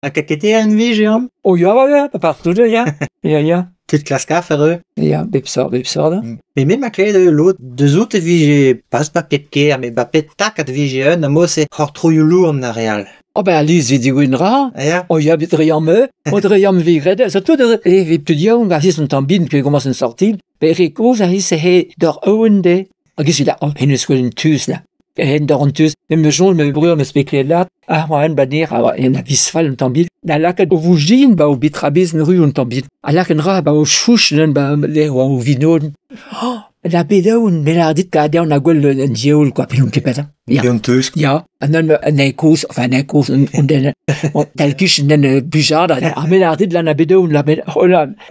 A kakete an vije am? O ja, partout ja. Ja. Tud klaska ferreux. Ja, bepsor. Mais même à clé de l'autre, deux autres vije, pas ketke, mais pet tak at vije un, amo se hor troyulu en areal. Oh ben Alice vidi winra. Ja. Oh ja, bit riamme, o riam vigred. Ça tout de vi ptudia on va son tambin que commence à sortir. Ben Rico ça se he dor oende. Agis il a une scolen tus là. Hen dor on tus. Me jon me brûle me spéculer là. Ah moi en banir, ah en a visfal tambil. La lac o vugin ba o bitrabez ne rue on tambil. A lac en ra ba o chouch nen ba le o vinod. Oh, la bedoun, me la dit ka on a gol en diol quoi pilum kepeta. Ja. Bionteus. Ja, en dan een eikos, of een eikos, en dan telkens een bujada. Me la dit la na bedoun, la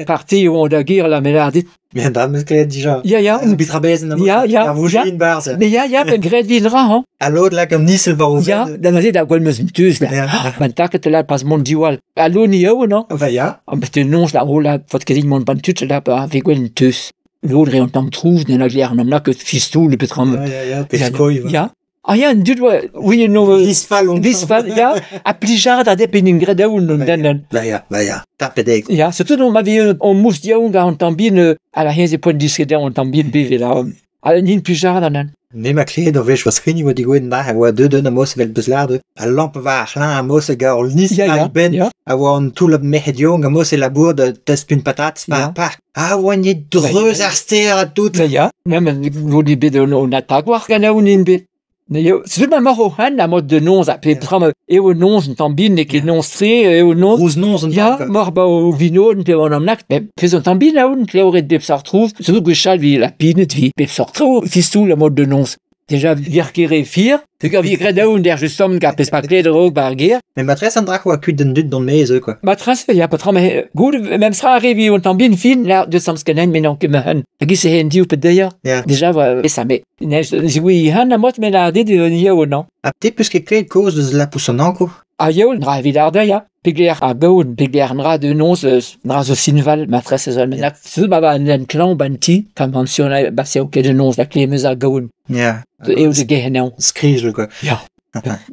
partie où on da gir la me la dit. Bien dan met kleed déjà. Ja. Bitrabezen amo. Ja. Vugin barze. Mais ja, ben gred vinra, hein. A l'autre là comme Nice va ouvert. Ja, dan a dit da gol meus tus la. Ben taket la pas mondial. Allo ni yo, non? Enfin ja. Parce que non, la rola, fot que mon ban tutsch la pa avec gol tus. L'autre on tam trouve dans la glaire, non là que fistou le petram. Ja, pescoy. Ja. Ah ja, en duur, oui, no. Visfal, ja. A plijar da dep in gredaoun, dan. Ja. Tapedek. Ja, surtout non ma vie, on mousse diaoun ga on tambine, à la hienze point disque on tambine beve la. A nin plijar dan. Ne ma kleed of wees was geen wat die goeien dag, wa de na mos wel beslaarde. A lampe waar glan a mos ga ol nis ben. A wa on tout le mehedion ga mos la bourde test pun patat pa. Ah wan je dreus arster tout. Ja, même wo die bide on attaque war ganaoun in bit. Ne, c'est ma maro han la mode de nons a pe tram e o nons en tambine ke nonstre e o nons. Rose nons en ja, mor ba o vino te on am nak. Pez en tambine a un kleoret de s'ar trouve, surtout que chal vi la pinet vi pe s'ar trouve fistou la mode de nons. Déjà vir kere fir, te ka vi gredaoun der justom ka pes pa kled rog barger. Mais ma tres an drak wa kud den dut don meze quoi. Ma tres ja pa tram good même sera arrivé on tambine fin là de samskanen mais non que me han. Agi se hen diou pe d'ailleurs. Déjà va ça mais oui han a mot me la dit de yo non. A petit plus que kleed cause de la poussonanko. A yo dra vidar ja. Pigler a gaoun, pigler nra de nons, nra zo sinval, ma tres e zol menak. Se ba en clan banti, kam mentionne ba se oke de nons la klemeuse a gaoun. Ja. E o de gehenan. Skrige quoi. Ja.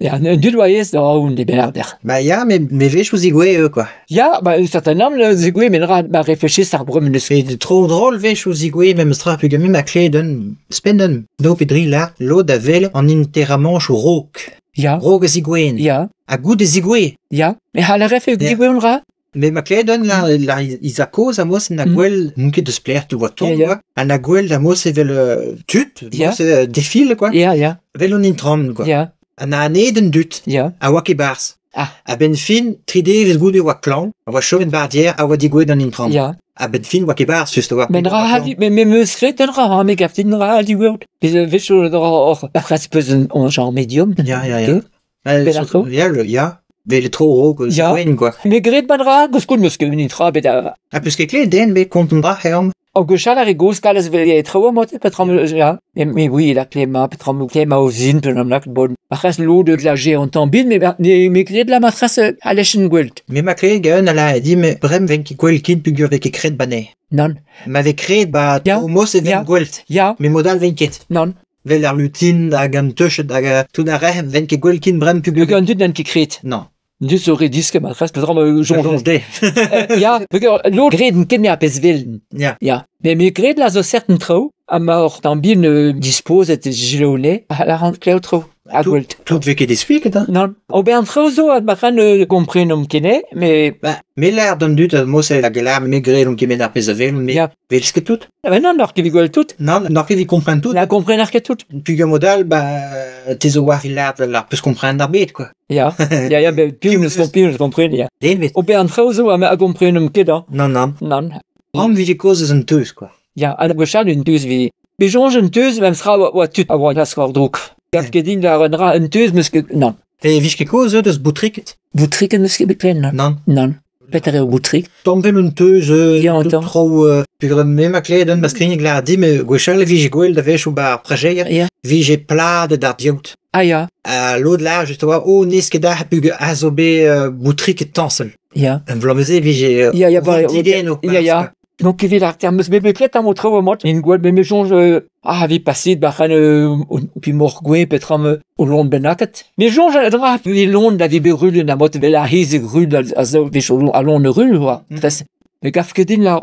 Ja, un dud oayez da oun de belarder. Bah ja, mais vech vous igwe quoi. Ja, ba certain homme le zigwe men ra ba réfléchir sa brum de C'est trop drôle vech vous igwe même stra plus gami ma clé don spenden no pedri là l'eau d'avel en interramanche au roc. Ja. Rogue zigwen. Ja. A goût de zigwe. Ja. Mais ha la ref zigwe on ra. Mais ma clé donne là ils a cause à moi c'est naguel munke de splaire tu vois ton quoi. Un naguel à moi c'est vel tut, c'est défile quoi. Ja. Vel on introm quoi. Ja. An a den dut. Ja. A waki bars. Ah. A ben fin tride ves goût de wa clan. A wa choven bardière a wa digwe dans introm. Ja. A ben fin waki bars juste wa. Men ra hadi mais me skret en ra me gaftin ra di world. Biz vech or après peu en genre médium. Ja. Ja. Mais il est trop gros que c'est quoi. Mais gret ban ra goskun muske ni tra beta. A plus que clé den be contendra herm. O gechal ar egos kalez vel e traoù mot petram ja. Mais oui, la cléma petram cléma o zin penam lak bon. Achas lo de la gé en tambin mais gret la matras a lechen gwelt. Mais ma clé gagne elle a dit mais brem ven ki gwel kid pugur avec écrit bané. Non. M'avait créé ba au mot c'est ven gwelt. Ja. Mais modal venket. Non. Vel ar lutin da gam tuche da tout a rem ven ki gwel kin brem pugur. Le gant den ki kret. Non. Du saurais disque matras petram jonge de. Ja, lo greden ken me a pes velden. Ja. Mais gred la zo certain trou a mort tambin dispose et gelone a la rend cleo trou. A gwelt. Tout veke des suites hein. Non. O ben trou zo ad matran comprenom kene mais mais l'air d'un dut mo c'est la galar mais gred donc qui met a pes vel mais vel ce que tout. Ben non, nor ki vi gwelt tout. Non, nor ki vi comprend tout. La comprenar ket tout. Pugur modal tes o war il la peut comprendre arbet quoi. Ja, ben pius compren ja. Den O ben trou zo a comprenom keda. Non. Om vi de causes en teus quoi. Ja, a gechal un teus vi. Be jonge un teus même sera wa tut a wa skor druk. Gaf gedin la renra un teus muske non. Te vi ke cause de boutriket. Boutriket muske beklen non. Non. Peter o boutrik. Tombe un teus trop pugur même ma clé don maskrinig la di mais gwechal vi gwel da vech ou bar projet. Vi j'ai plat de dardiot. Ah ja. L'eau de là justement o nis ke da pugur azobe boutriket tansel. Ja. En vlameze vi j'ai. Ja. Donc, il a termes, mais peut-être à montrer au mot, une gueule, mais jonge, vi passé, puis morgoué, peut-être, au long de benaket. Mais jonge, puis long, la vie brûle, la motte, la hise brûle, à long de rue, le gaffe que dit la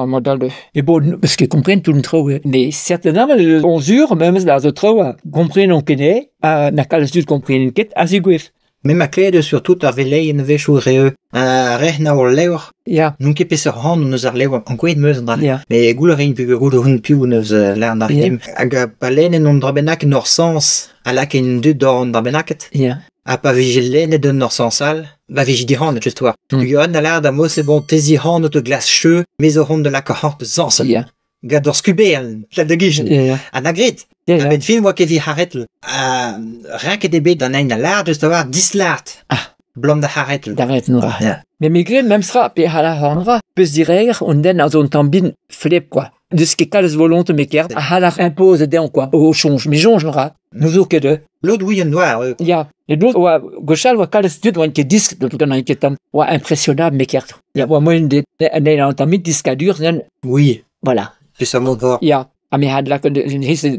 modèle. Et bon, parce qu'ils comprennent tout le trop, mais certainement, on jure, même là, les autres, comprennent, on connaît, n'a qu'à le sud comprennent, qu'est, à ziguif. Mais ma clé de surtout avait leien we zo reu rechna o leur. Ja. Nun ke pisse hand nos er leur an kwet meusen dra. Ja. Mais goulerin pu goede hun piu neus lern artem. Aga balenen on drabenak nor sens ala ken de dorn drabenaket. Ja. A pa vigilene de nor sensal. Va vigidi hand just toi. Tu yon ala da mo se bon tesi hand de glace cheu mais o hand de la cahante sensal. Ja. Gador skubel, la de gichen. Ja. An agrit. Ja, ja. Ben film wa ke vi haretel. Rien que des bêtes dans un lard just avoir 10 lard. Ah. Blom de haretel. D'arrêten ra. Ja. Mais migren, même sera, pe hala hanra, peut se dire, on den à zone tambine, flip, quoi. De ce qui cale volonte, mais qui hala impose den, quoi, au change. Mais jonge, n'ra. Nous ou que de. L'autre oui, noir. Ja. Et l'autre, ouais, gauchal, ouais, cale stud, ouais, qui disque, de tout un qui est ouais, impressionnable, mais qui a, ja, ouais, moi, un tambine disque à dur, Oui. Voilà. C'est ça mon corps. Ja. Ah, mais had là,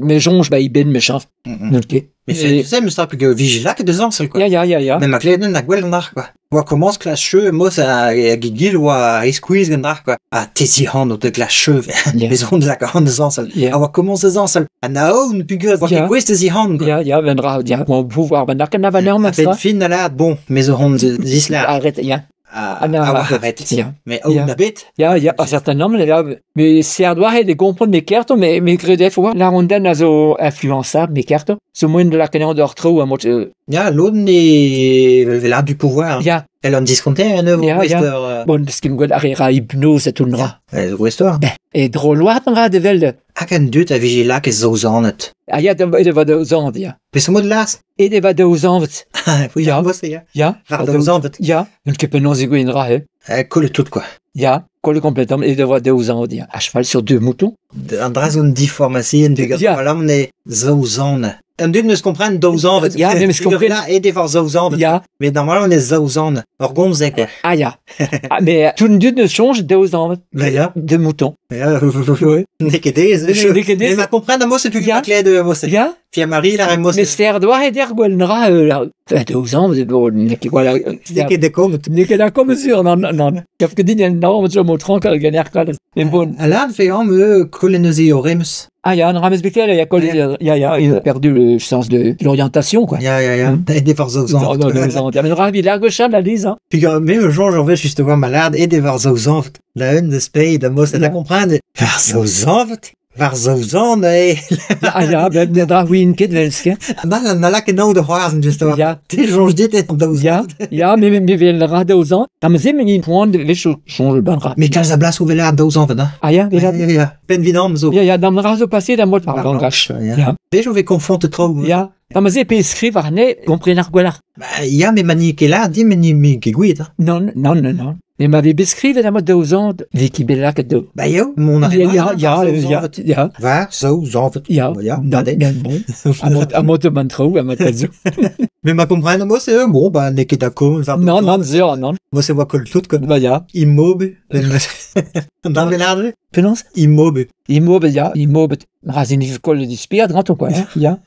mais jonge, bah, il ben, méchant. Ok. Mais c'est, mais ça, que vigilac de ans, c'est quoi. Ja. Mais ma clé de la gueule nar, quoi. Ou commence que la cheveux, moi, ça, gigil, ou à squeeze, nar, quoi. À tesi hand, de la cheveux, les ondes de la grande ans, ah, ou commence des ans, à nao, une figure, ou à quoi tesi hand, quoi. Ja, vendra, ja, mon pouvoir, ben, n'a pas norme, ça. Ben, fin, là, bon, mais on d'isla. Arrête, ja. Arrête. Mais, oh, la bête. Ja, un certain nombre, mais c'est à doigt de comprendre mes cartes, mais gredef, ouais, la rondaine a zo influençable, mes cartes. Ce moins de la canard de retro, à moi, Ja, l'autre est, là, du pouvoir. Ja. Elle en discontait, un œuvre, Wester. Bon, parce qu'il me gueule, arrière hypnose, et tout le rat. Wester. Et drôle, on a de velde. A kan dut a vigilak ez zo zanet. Ah, ja, de va de aux andes, ja. Pes mod las? Et de va de aux andes. Oui, Ja. ja. Ja. Var de zanet. Ja. Donc, que penon zigo in ra, Colle tout, quoi. Ja. Colle complètement. Et de va de aux andes, ja. À cheval sur 2 moutons. Andras un deformation, tu Ja. voilà, on est zo zanet. En dut neus comprendre do zanet. Ja, mais je comprends. Là, et des var zo zanet. Ja. Mais normalement, on est zo zanet. Or gonze, quoi. Ah, ja. Ah, mais tout le ne change de aux andes. Ben, ja. 2 moutons. Ja, Oui. Nekedez. Nekedez. Mais ma comprendre, moi, c'est plus Ja. la clé de moi, c'est. Ja. Pierre Marie, la moi, Mais c'est. c'est doigt et der gwelnra, de aux andes, bon, voilà. Nekedez comme. Nik la comme sûr, non. Kaf que dit, non, je me trompe, le gagnard, mais bon. Là, fait en me colonisi oremus. Ah, ja, Rames Beckel, il a perdu le sens de l'orientation, quoi. Ja. Et des var zo zanet. Non, mais ravi, la gauche, la lise, hein. Puis mais un jour j'en vais justement malade et des varzozant la une de spade de moi c'est la comprendre varzozant varzozant et Ah, ja, ben, da, oui, une quête, velske. na la que non de hoazen justement Ja. t'es jonge dit et de Ja, mais wir le rat aux ans. Da me zeme in point de wisch schon le banra. mais quand ça blas ouvert là 12 ans là Ah, ja, wir ja ben vidam so ja, da me raso passé da mot par langage. Ja. déjà je vais confondre trop Ja. Da me zeme écrire ne comprendre quoi. bah ya mais mani que là dit mais que guide Non. Mais m'avait bescrive da mot de aux ans, Vicky Bella que de. bah yo mon Ja. varzozant Ja. Bon. À mot de mantro, à mot de. mais ma comprendre moi c'est bon bah n'est que d'accord Non, zéro, non. moi c'est moi colle tout comme Bah, ja. immobile dans le nard Penance? immobile Immobile, ja. Immobile. Razin, il colle du spier, grand ou quoi, hein? Ja.